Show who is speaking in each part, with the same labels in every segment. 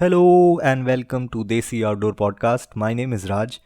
Speaker 1: Hello and welcome to Desi Outdoor Podcast. My name is Raj,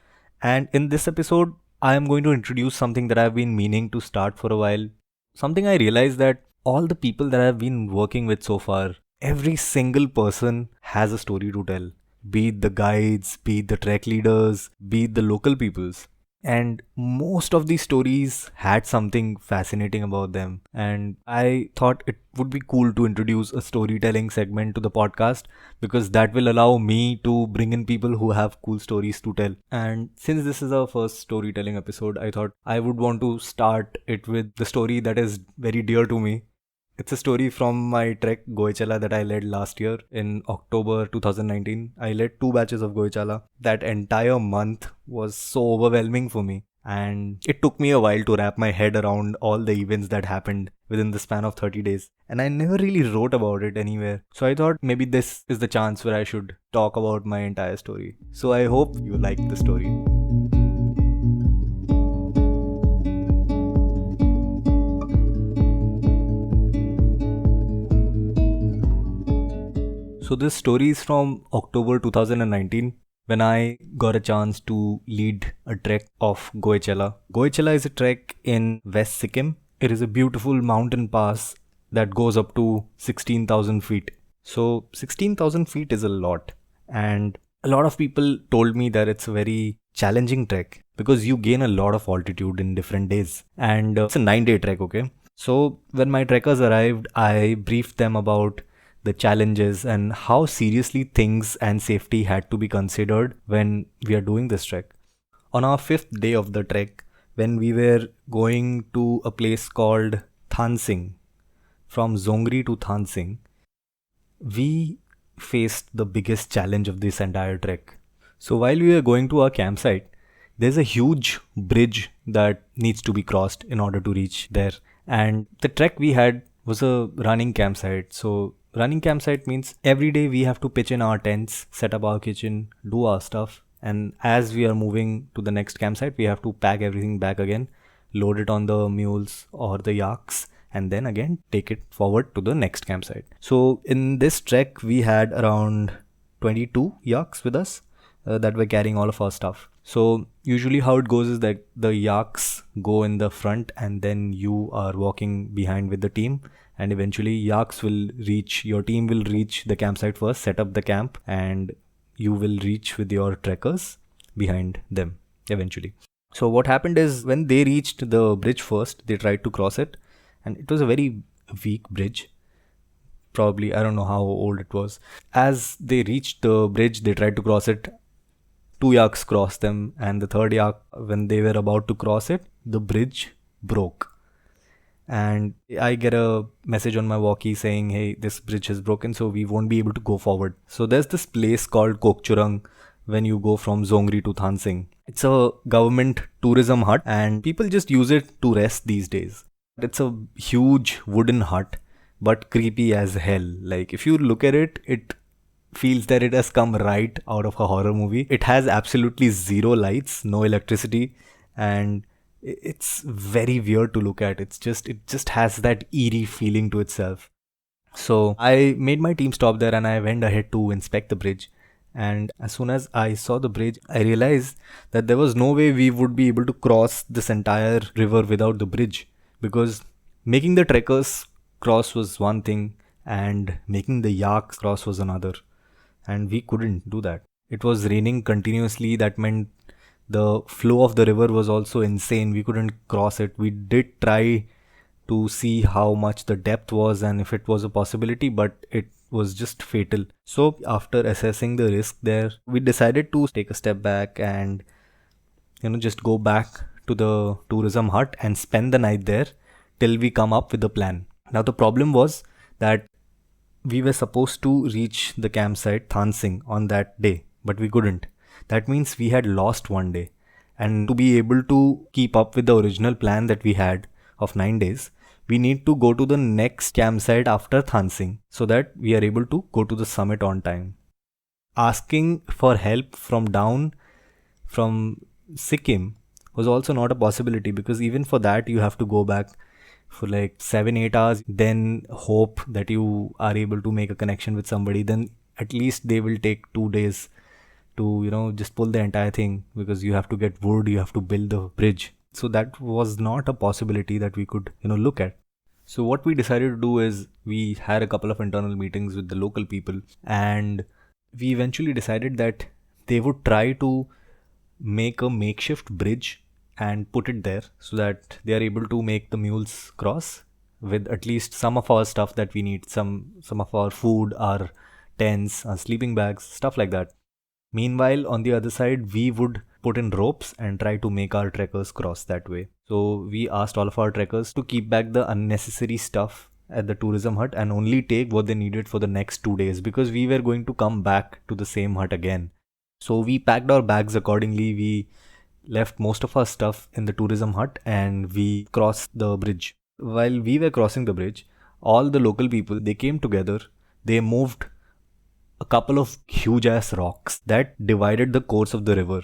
Speaker 1: and in this episode, I am going to introduce something that I've been meaning to start for a while. Something I realized that all the people that I've been working with so far, every single person has a story to tell. Be it the guides, be it the trek leaders, be it the local peoples. And most of these stories had something fascinating about them. And I thought it would be cool to introduce a storytelling segment to the podcast because that will allow me to bring in people who have cool stories to tell. And since this is our first storytelling episode, I thought I would want to start it with the story that is very dear to me. It's a story from my trek Goichala that I led last year in October 2019. I led two batches of Goichala. That entire month was so overwhelming for me. And it took me a while to wrap my head around all the events that happened within the span of 30 days. And I never really wrote about it anywhere. So I thought maybe this is the chance where I should talk about my entire story. So I hope you like the story. So this story is from October 2019 when I got a chance to lead a trek of Goichala. Goichala is a trek in West Sikkim. It is a beautiful mountain pass that goes up to 16,000 feet. So 16,000 feet is a lot. And a lot of people told me that it's a very challenging trek because you gain a lot of altitude in different days. And it's a 9-day trek, okay? So when my trekkers arrived, I briefed them about the challenges and how seriously things and safety had to be considered when we are doing this trek. On our fifth day of the trek, when we were going to a place called Thansing, from Zongri to Thansing, we faced the biggest challenge of this entire trek. So while we were going to our campsite, there's a huge bridge that needs to be crossed in order to reach there. And the trek we had was a running campsite. So running campsite means every day we have to pitch in our tents, set up our kitchen, do our stuff. And as we are moving to the next campsite, we have to pack everything back again, load it on the mules or the yaks, and then again take it forward to the next campsite. So in this trek, we had around 22 yaks with us that were carrying all of our stuff. So usually how it goes is that the yaks go in the front and then you are walking behind with the team, and eventually your team will reach the campsite first, set up the camp, and you will reach with your trekkers behind them eventually. So what happened is when they reached the bridge first, they tried to cross it, and it was a very weak bridge. Probably, I don't know how old it was. As they reached the bridge, they tried to cross it. Two yaks crossed them, and the third yak, when they were about to cross it, the bridge broke. And I get a message on my walkie saying, hey, this bridge is broken, so we won't be able to go forward. So there's this place called Kokchurang when you go from Zongri to Thansing. It's a government tourism hut, and people just use it to rest these days. It's a huge wooden hut, but creepy as hell. Like, if you look at it, it feels that it has come right out of a horror movie. It has absolutely zero lights, no electricity, and it's very weird to look at. It just has that eerie feeling to itself. So I made my team stop there and I went ahead to inspect the bridge. And as soon as I saw the bridge, I realized that there was no way we would be able to cross this entire river without the bridge, because making the trekkers cross was one thing and making the yaks cross was another, and we couldn't do that. It was raining continuously. That meant the flow of the river was also insane. We couldn't cross it. We did try to see how much the depth was and if it was a possibility, but it was just fatal. So after assessing the risk there, we decided to take a step back and just go back to the tourism hut and spend the night there till we come up with a plan. Now the problem was that we were supposed to reach the campsite Thansing on that day, but we couldn't. That means we had lost one day. And to be able to keep up with the original plan that we had of 9 days, we need to go to the next campsite after Thansing so that we are able to go to the summit on time. Asking for help from Sikkim was also not a possibility, because even for that you have to go back for like 7-8 hours, then hope that you are able to make a connection with somebody, then at least they will take 2 days to, just pull the entire thing, because you have to get wood, you have to build the bridge. So that was not a possibility that we could, look at. So what we decided to do is we had a couple of internal meetings with the local people, and we eventually decided that they would try to make a makeshift bridge and put it there so that they are able to make the mules cross with at least some of our stuff that we need, some of our food, our tents, our sleeping bags, stuff like that. Meanwhile, on the other side, we would put in ropes and try to make our trekkers cross that way. So we asked all of our trekkers to keep back the unnecessary stuff at the tourism hut and only take what they needed for the next 2 days, because we were going to come back to the same hut again. So we packed our bags accordingly. We left most of our stuff in the tourism hut and we crossed the bridge. While we were crossing the bridge, all the local people, they came together. They moved a couple of huge ass rocks that divided the course of the river.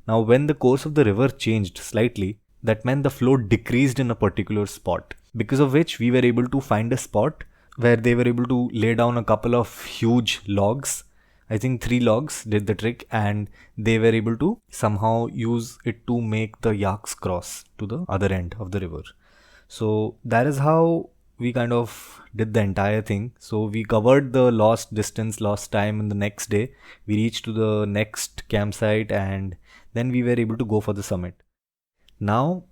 Speaker 1: Now, when the course of the river changed slightly, that meant the flow decreased in a particular spot, because of which we were able to find a spot where they were able to lay down a couple of huge logs. I think 3 logs did the trick, and they were able to somehow use it to make the yaks cross to the other end of the river. So that is how we kind of did the entire thing. So we covered the lost distance, lost time, and the next day we reached to the next campsite, and then we were able to go for the summit. Now,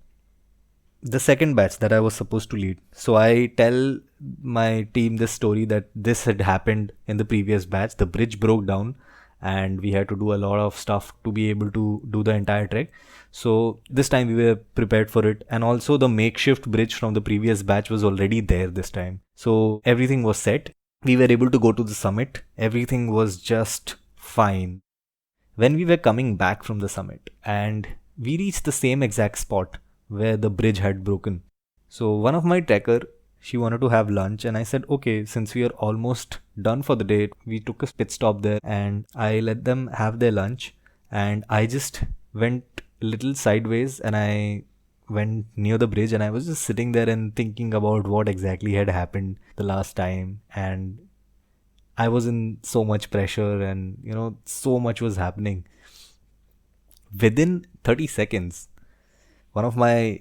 Speaker 1: the second batch that I was supposed to lead. So I tell my team this story that this had happened in the previous batch. The bridge broke down and we had to do a lot of stuff to be able to do the entire trek. So this time we were prepared for it, and also the makeshift bridge from the previous batch was already there this time. So everything was set. We were able to go to the summit. Everything was just fine. When we were coming back from the summit and we reached the same exact spot where the bridge had broken. So one of my trekker, she wanted to have lunch, and I said, okay, since we are almost done for the day, we took a pit stop there and I let them have their lunch, and I just went a little sideways and I went near the bridge, and I was just sitting there and thinking about what exactly had happened the last time, and I was in so much pressure and so much was happening. Within 30 seconds, one of my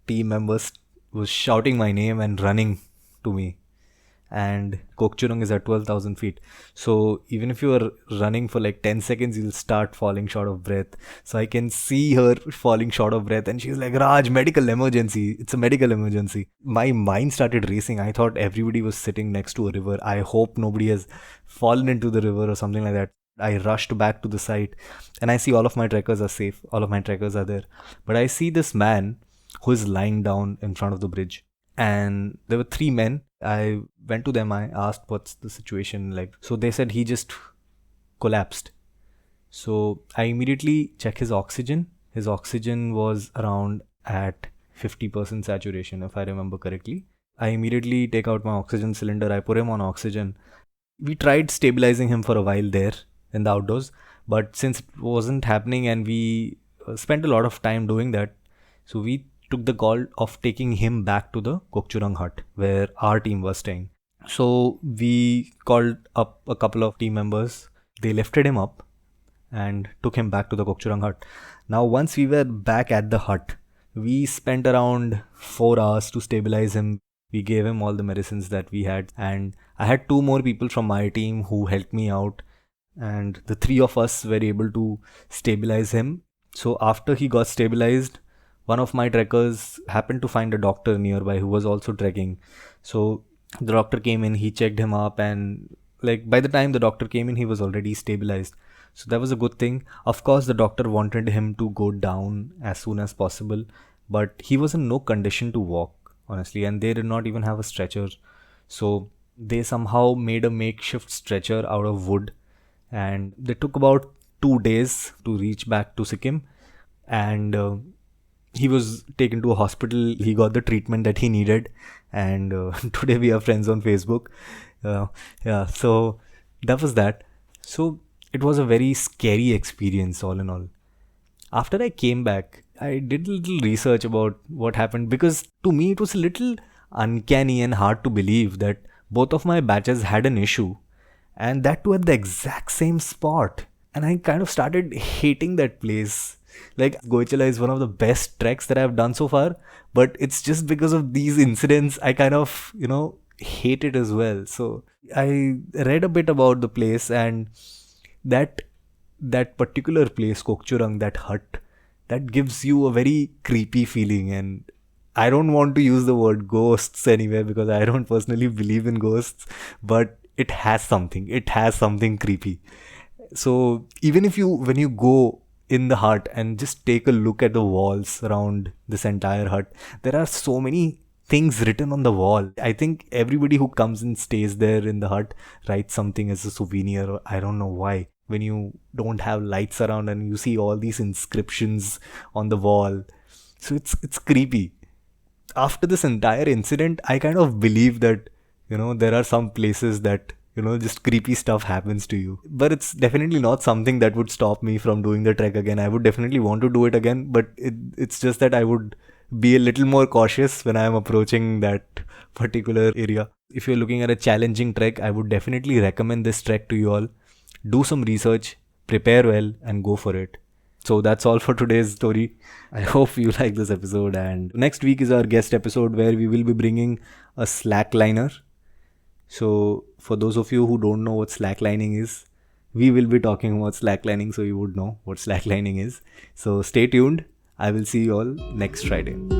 Speaker 1: team members was shouting my name and running to me. And Kokchurang is at 12,000 feet. So even if you are running for like 10 seconds, you'll start falling short of breath. So I can see her falling short of breath, and she's like, Raj, medical emergency. It's a medical emergency. My mind started racing. I thought everybody was sitting next to a river. I hope nobody has fallen into the river or something like that. I rushed back to the site and I see all of my trekkers are safe. All of my trekkers are there. But I see this man who is lying down in front of the bridge. And there were 3 men. I went to them. I asked what's the situation like. So they said he just collapsed. So I immediately check his oxygen. His oxygen was around at 50% saturation, if I remember correctly. I immediately take out my oxygen cylinder. I put him on oxygen. We tried stabilizing him for a while there in the outdoors, but since it wasn't happening and we spent a lot of time doing that, so we took the call of taking him back to the Kokchurang hut where our team was staying. So we called up a couple of team members. They lifted him up and took him back to the Kokchurang hut. Now once we were back at the hut, we spent around 4 hours to stabilize him. We gave him all the medicines that we had, and I had 2 more people from my team who helped me out, and the 3 of us were able to stabilize him. So after he got stabilized, one of my trekkers happened to find a doctor nearby who was also trekking. So the doctor came in, he checked him up, and like by the time the doctor came in, he was already stabilized. So that was a good thing. Of course, the doctor wanted him to go down as soon as possible, but he was in no condition to walk, honestly, and they did not even have a stretcher. So they somehow made a makeshift stretcher out of wood, and they took about 2 days to reach back to Sikkim, and he was taken to a hospital. He got the treatment that he needed, and today we are friends on Facebook. Yeah, so that was that. So it was a very scary experience all in all. After I came back, I did a little research about what happened, because to me it was a little uncanny and hard to believe that both of my batches had an issue, and that too at the exact same spot. And I kind of started hating that place. Like, Goichala is one of the best treks that I've done so far, but it's just because of these incidents I kind of, hate it as well. So I read a bit about the place, and that that particular place, Kokchurang, that hut, that gives you a very creepy feeling. And I don't want to use the word ghosts anywhere because I don't personally believe in ghosts, but it has something. It has something creepy. So even if when you go in the hut and just take a look at the walls around this entire hut, there are so many things written on the wall. I think everybody who comes and stays there in the hut writes something as a souvenir, or I don't know why. When you don't have lights around and you see all these inscriptions on the wall, so it's creepy. After this entire incident, I kind of believe that, there are some places that, just creepy stuff happens to you. But it's definitely not something that would stop me from doing the trek again. I would definitely want to do it again, but it's just that I would be a little more cautious when I am approaching that particular area. If you're looking at a challenging trek, I would definitely recommend this trek to you all. Do some research, prepare well, and go for it. So that's all for today's story. I hope you like this episode. And next week is our guest episode where we will be bringing a slackliner. So for those of you who don't know what slacklining is, we will be talking about slacklining, so you would know what slacklining is. So stay tuned. I will see you all next Friday.